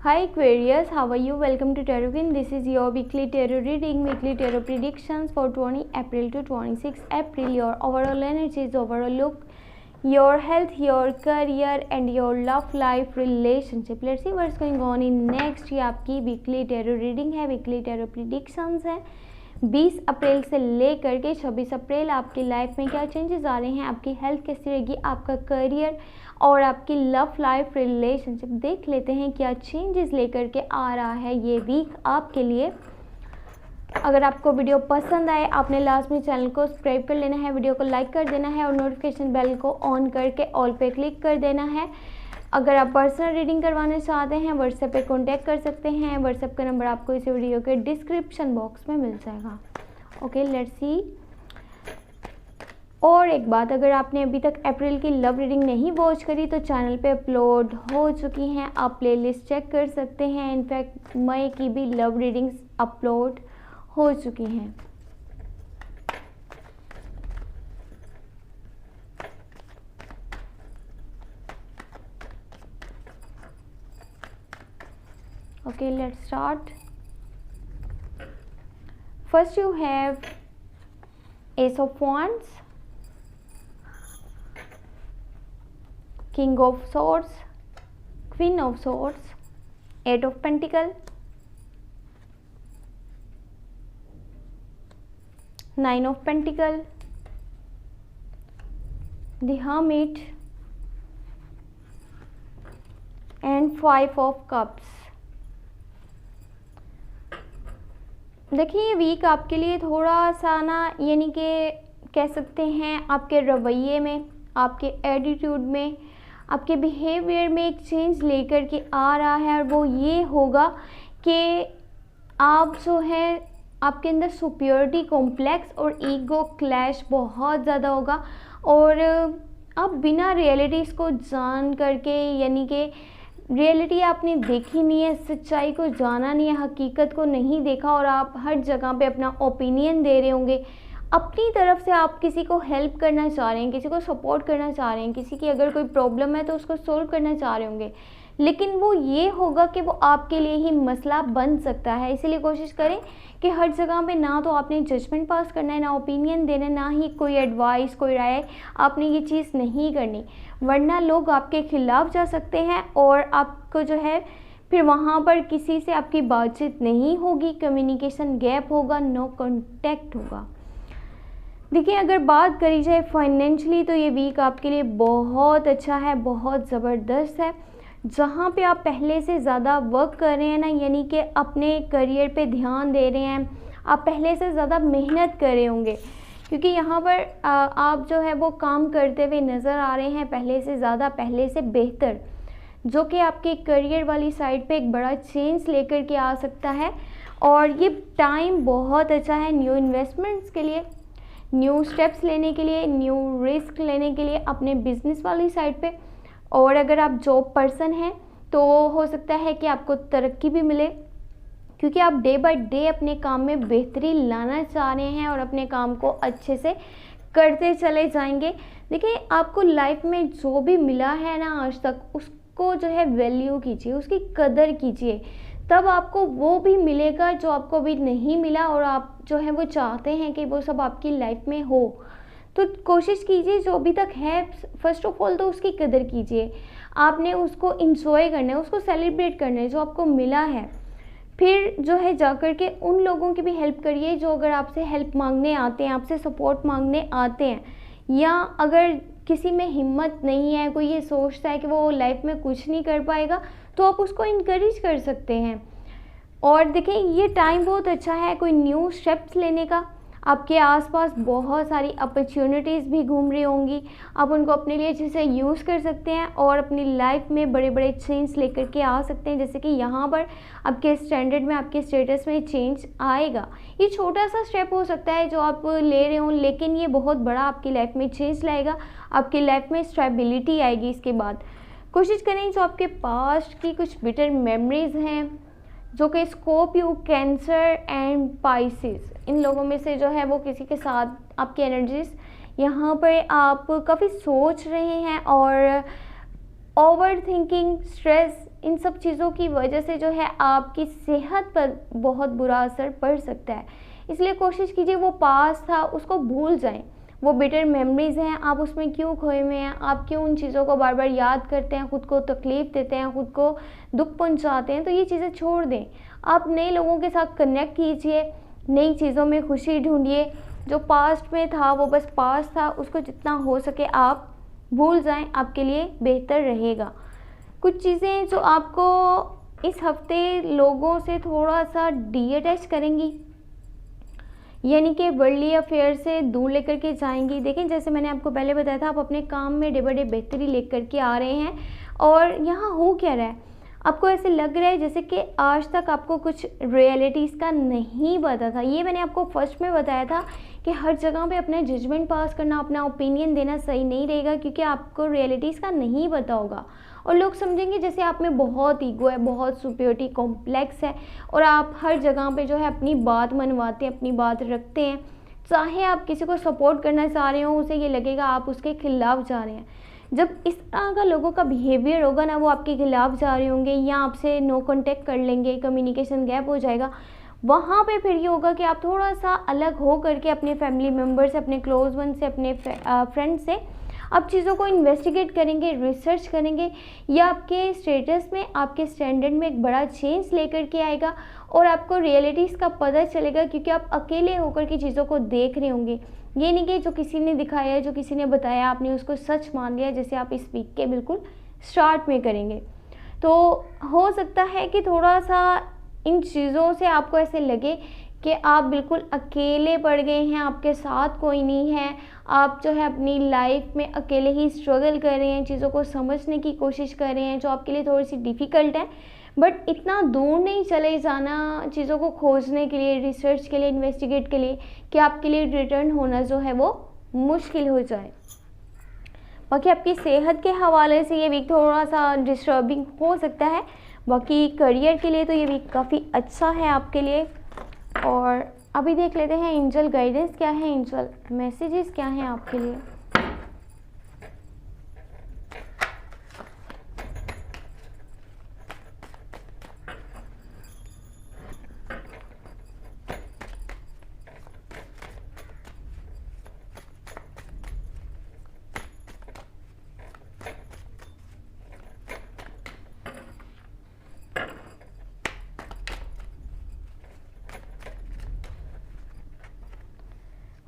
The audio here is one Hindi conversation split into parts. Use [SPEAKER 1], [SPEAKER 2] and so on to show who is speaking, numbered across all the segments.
[SPEAKER 1] Hi Aquarius, how are you? Welcome to Tarot King. This is your weekly tarot reading, weekly tarot predictions for 20 April to 26 April. Your overall energies, overall look, your health, your career and your love life relationship. Let's see what's going on in next. ये आपकी weekly tarot reading है, weekly tarot predictions है। 20 अप्रैल से लेकर के 26 अप्रैल आपकी लाइफ में क्या चेंजेस आ रहे हैं, आपकी हेल्थ कैसी रहेगी, आपका करियर और आपकी लव लाइफ रिलेशनशिप। देख लेते हैं क्या चेंजेस लेकर के आ रहा है ये वीक आपके लिए। अगर आपको वीडियो पसंद आए आपने लास्ट में चैनल को सब्सक्राइब कर लेना है, वीडियो को लाइक कर देना है और नोटिफिकेशन बेल को ऑन करके ऑल पे क्लिक कर देना है। अगर आप पर्सनल रीडिंग करवाना चाहते हैं व्हाट्सएप पे कांटेक्ट कर सकते हैं। व्हाट्सएप का नंबर आपको इस वीडियो के डिस्क्रिप्शन बॉक्स में मिल जाएगा। Okay, let's see. और एक बात, अगर आपने अभी तक अप्रैल की लव रीडिंग नहीं वॉच करी तो चैनल पे अपलोड हो चुकी हैं, आप प्लेलिस्ट चेक कर सकते हैं। इनफैक्ट मई की भी लव रीडिंग्स अपलोड हो चुकी हैं। Okay, let's start. First you have Ace of Wands, King of Swords, Queen of Swords, Eight of Pentacles, Nine of Pentacles, the Hermit and Five of Cups। देखिए ये वीक आपके लिए थोड़ा सा ना, यानी कि कह सकते हैं आपके रवैये में, आपके एटीट्यूड में, आपके बिहेवियर में एक चेंज लेकर के आ रहा है। और वो ये होगा कि आप जो है आपके अंदर सुपीरियरिटी कॉम्प्लेक्स और ईगो क्लैश बहुत ज़्यादा होगा और आप बिना रियलिटीज़ को जान करके, यानी कि रियलिटी आपने देखी नहीं है, सच्चाई को जाना नहीं है, हकीकत को नहीं देखा और आप हर जगह पे अपना ओपिनियन दे रहे होंगे। अपनी तरफ से आप किसी को हेल्प करना चाह रहे हैं, किसी को सपोर्ट करना चाह रहे हैं, किसी की अगर कोई प्रॉब्लम है तो उसको सोल्व करना चाह रहे होंगे, लेकिन वो ये होगा कि वो आपके लिए ही मसला बन सकता है। इसीलिए कोशिश करें कि हर जगह पे ना तो आपने जजमेंट पास करना है, ना ओपिनियन देना है, ना ही कोई एडवाइस, कोई राय, आपने ये चीज़ नहीं करनी, वरना लोग आपके खिलाफ जा सकते हैं और आपको जो है फिर वहाँ पर किसी से आपकी बातचीत नहीं होगी, कम्युनिकेशन गैप होगा, नो कॉन्टैक्ट होगा। देखिए अगर बात करी जाए फाइनेंशियली तो ये वीक आपके लिए बहुत अच्छा है, बहुत ज़बरदस्त है। जहाँ पे आप पहले से ज़्यादा वर्क कर रहे हैं ना, यानी कि अपने करियर पे ध्यान दे रहे हैं, आप पहले से ज़्यादा मेहनत कर रहे होंगे, क्योंकि यहाँ पर आप जो है वो काम करते हुए नज़र आ रहे हैं पहले से ज़्यादा, पहले से बेहतर, जो कि आपके करियर वाली साइड पे एक बड़ा चेंज लेकर के आ सकता है। और ये टाइम बहुत अच्छा है न्यू इन्वेस्टमेंट्स के लिए, न्यू स्टेप्स लेने के लिए, न्यू रिस्क लेने के लिए अपने बिजनेस वाली साइड पे। और अगर आप जॉब पर्सन हैं तो हो सकता है कि आपको तरक्की भी मिले, क्योंकि आप डे बाय डे अपने काम में बेहतरी लाना चाह रहे हैं और अपने काम को अच्छे से करते चले जाएंगे। देखिए आपको लाइफ में जो भी मिला है ना आज तक, उसको जो है वैल्यू कीजिए, उसकी कदर कीजिए, तब आपको वो भी मिलेगा जो आपको अभी नहीं मिला और आप जो है वो चाहते हैं कि वो सब आपकी लाइफ में हो। तो कोशिश कीजिए जो अभी तक है, फर्स्ट ऑफ ऑल तो उसकी कदर कीजिए, आपने उसको इंजॉय करना है, उसको सेलिब्रेट करना है जो आपको मिला है। फिर जो है जाकर के उन लोगों की भी हेल्प करिए जो अगर आपसे हेल्प मांगने आते हैं, आपसे सपोर्ट मांगने आते हैं, या अगर किसी में हिम्मत नहीं है, कोई ये सोचता है कि वो लाइफ में कुछ नहीं कर पाएगा, तो आप उसको इनकरेज कर सकते हैं। और देखें ये टाइम बहुत अच्छा है कोई न्यू स्टेप्स लेने का। आपके आसपास बहुत सारी अपॉर्चुनिटीज़ भी घूम रही होंगी, आप उनको अपने लिए अच्छे से यूज़ कर सकते हैं और अपनी लाइफ में बड़े बड़े चेंज लेकर के आ सकते हैं। जैसे कि यहाँ पर आपके स्टैंडर्ड में, आपके स्टेटस में चेंज आएगा। ये छोटा सा स्टेप हो सकता है जो आप ले रहे हो, लेकिन ये बहुत बड़ा आपकी लाइफ में चेंज लाएगा, आपकी लाइफ में स्टेबिलिटी आएगी। इसके बाद कोशिश करें जो आपके पास्ट की कुछ बिटर मेमोरीज़ हैं, जो कि स्कॉर्पियो, कैंसर एंड पाइसेस, इन लोगों में से जो है वो किसी के साथ आपकी एनर्जीज यहाँ पर आप काफ़ी सोच रहे हैं और ओवर थिंकिंग, स्ट्रेस इन सब चीज़ों की वजह से जो है आपकी सेहत पर बहुत बुरा असर पड़ सकता है। इसलिए कोशिश कीजिए वो पास था उसको भूल जाएं। वो बिटर मेमोरीज़ हैं, आप उसमें क्यों खोए हुए हैं, आप क्यों उन चीज़ों को बार बार याद करते हैं, ख़ुद को तकलीफ़ देते हैं, ख़ुद को दुख पहुंचाते हैं। तो ये चीज़ें छोड़ दें। आप नए लोगों के साथ कनेक्ट कीजिए, नई चीज़ों में खुशी ढूंढिए। जो पास्ट में था वो बस पास्ट था, उसको जितना हो सके आप भूल जाएं, आपके लिए बेहतर रहेगा। कुछ चीज़ें जो आपको इस हफ्ते लोगों से थोड़ा सा डीअटैच करेंगी, यानी कि वर्ल्डली अफेयर से दूर लेकर के जाएंगी। देखें, जैसे मैंने आपको पहले बताया था, आप अपने काम में डे बाय डे बेहतरी लेकर के आ रहे हैं और यहाँ हो क्या रहा है, आपको ऐसे लग रहा है जैसे कि आज तक आपको कुछ रियलिटीज़ का नहीं पता था। ये मैंने आपको फर्स्ट में बताया था कि हर जगह पे अपना जजमेंट पास करना, अपना ओपिनियन देना सही नहीं रहेगा, क्योंकि आपको रियलिटीज़ का नहीं पता होगा और लोग समझेंगे जैसे आप में बहुत ईगो है, बहुत सुपीरियरिटी कॉम्प्लेक्स है और आप हर जगह पे जो है अपनी बात मनवाते हैं, अपनी बात रखते हैं। चाहे आप किसी को सपोर्ट करना चाह रहे हो, उसे ये लगेगा आप उसके खिलाफ जा रहे हैं। जब इस तरह का लोगों का बिहेवियर होगा ना, वो आपके खिलाफ जा रहे होंगे या आपसे नो कॉन्टेक्ट कर लेंगे, कम्युनिकेशन गैप हो जाएगा, वहाँ पे फिर ये होगा कि आप थोड़ा सा अलग हो करके अपने फैमिली मेम्बर से, अपने क्लोज वन से, अपने फ्रेंड से आप चीज़ों को इन्वेस्टिगेट करेंगे, रिसर्च करेंगे। या आपके स्टेटस में, आपके स्टैंडर्ड में एक बड़ा चेंज लेकर के आएगा और आपको रियलिटीज़ का पता चलेगा, क्योंकि आप अकेले होकर के चीज़ों को देख रहे होंगे। ये नहीं कि जो किसी ने दिखाया है, जो किसी ने बताया, आपने उसको सच मान लिया, जैसे आप इस वीक के बिल्कुल स्टार्ट में करेंगे। तो हो सकता है कि थोड़ा सा इन चीज़ों से आपको ऐसे लगे कि आप बिल्कुल अकेले पड़ गए हैं, आपके साथ कोई नहीं है, आप जो है अपनी लाइफ में अकेले ही स्ट्रगल कर रहे हैं, चीज़ों को समझने की कोशिश कर रहे हैं जो आपके लिए थोड़ी सी डिफ़िकल्ट है। बट इतना दूर नहीं चले जाना चीज़ों को खोजने के लिए, रिसर्च के लिए, इन्वेस्टिगेट के लिए, कि आपके लिए रिटर्न होना जो है वो मुश्किल हो जाए। बाकी आपकी सेहत के हवाले से ये वीक थोड़ा सा डिस्टर्बिंग हो सकता है। बाकी करियर के लिए तो ये वीक काफ़ी अच्छा है आपके लिए। और अभी देख लेते हैं एंजल गाइडेंस क्या है, एंजल मैसेजेस क्या हैं आपके लिए।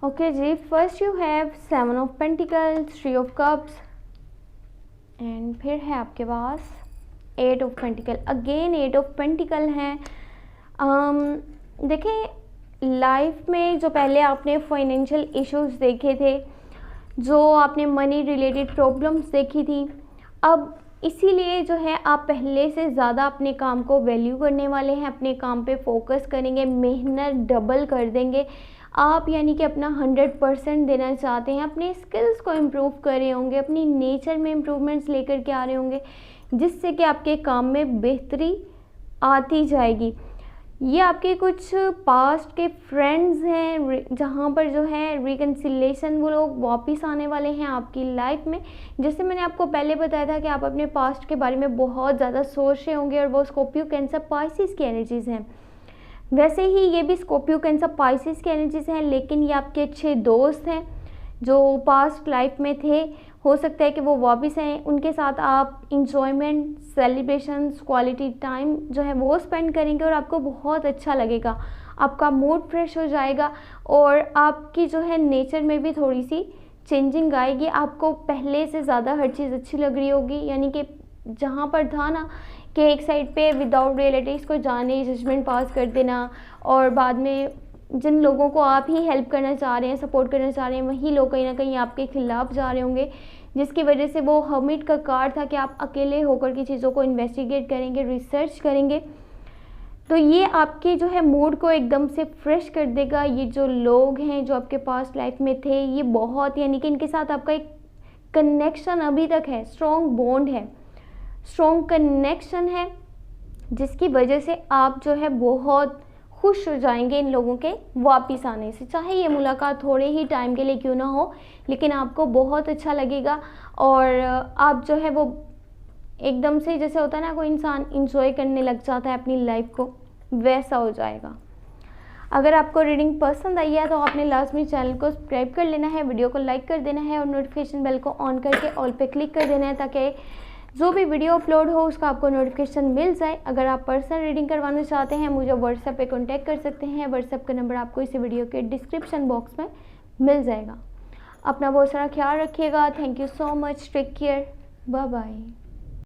[SPEAKER 1] ओके जी, first you have 7 of pentacles, 3 of cups and फिर है आपके पास 8 of pentacle. Again 8 of pentacle हैं। देखें, लाइफ में जो पहले आपने फाइनेंशियल इश्यूज देखे थे, जो आपने मनी रिलेटेड प्रॉब्लम्स देखी थी, अब इसीलिए जो है आप पहले से ज़्यादा अपने काम को वैल्यू करने वाले हैं, अपने काम पे फोकस करेंगे, मेहनत डबल कर देंगे आप, यानी कि अपना 100% देना चाहते हैं, अपने स्किल्स को इम्प्रूव कर रहे होंगे, अपनी नेचर में इम्प्रूवमेंट्स लेकर के आ रहे होंगे, जिससे कि आपके काम में बेहतरी आती जाएगी। ये आपके कुछ पास्ट के फ्रेंड्स हैं जहाँ पर जो है रिकन्सिलेशन, वो लोग वापस आने वाले हैं आपकी लाइफ में। जैसे मैंने आपको पहले बताया था कि आप अपने पास्ट के बारे में बहुत ज़्यादा सोच रहे होंगे और वो स्कॉर्पियो, कैंसर, पाइसेस की एनर्जीज़ हैं। वैसे ही ये भी स्कॉर्पियो, कैंसर, पाइसेस की एनर्जीज़ हैं, लेकिन ये आपके अच्छे दोस्त हैं जो पास्ट लाइफ में थे। हो सकता है कि वो वापस आएँ, उनके साथ आप इंजॉयमेंट, सेलिब्रेशंस, क्वालिटी टाइम जो है वो स्पेंड करेंगे और आपको बहुत अच्छा लगेगा, आपका मूड फ्रेश हो जाएगा और आपकी जो है नेचर में भी थोड़ी सी चेंजिंग आएगी। आपको पहले से ज़्यादा हर चीज़ अच्छी लग रही होगी, यानी कि जहाँ पर था ना कि एक साइड पे विदाउट रियलिटीज़ को जाने, जजमेंट पास कर देना और बाद में जिन लोगों को आप ही हेल्प करना चाह रहे हैं, सपोर्ट करना चाह रहे हैं, वही लोग कहीं ना कहीं आपके खिलाफ जा रहे होंगे, जिसकी वजह से वो हर्मिट का कार्ड था कि आप अकेले होकर की चीज़ों को इन्वेस्टिगेट करेंगे, रिसर्च करेंगे। तो ये आपके जो है मूड को एकदम से फ्रेश कर देगा। ये जो लोग हैं जो आपके पास लाइफ में थे, ये बहुत, यानी कि इनके साथ आपका एक कनेक्शन अभी तक है, स्ट्रॉन्ग बॉन्ड है, स्ट्रॉन्ग कनेक्शन है, जिसकी वजह से आप जो है बहुत खुश हो जाएंगे इन लोगों के वापस आने से। चाहे ये मुलाकात थोड़े ही टाइम के लिए क्यों ना हो, लेकिन आपको बहुत अच्छा लगेगा और आप जो है वो एकदम से जैसे होता है ना, कोई इंसान इंजॉय करने लग जाता है अपनी लाइफ को, वैसा हो जाएगा। अगर आपको रीडिंग पसंद आई है तो आपने लाजमी चैनल को सब्सक्राइब कर लेना है, वीडियो को लाइक कर देना है और नोटिफिकेशन बेल को ऑन करके ऑल पे क्लिक कर देना है, ताकि जो भी वीडियो अपलोड हो उसका आपको नोटिफिकेशन मिल जाए। अगर आप पर्सनल रीडिंग करवाना चाहते हैं मुझे व्हाट्सएप पे कांटेक्ट कर सकते हैं। व्हाट्सएप का नंबर आपको इसी वीडियो के डिस्क्रिप्शन बॉक्स में मिल जाएगा। अपना बहुत सारा ख्याल रखिएगा। Thank you so much, take care, bye bye.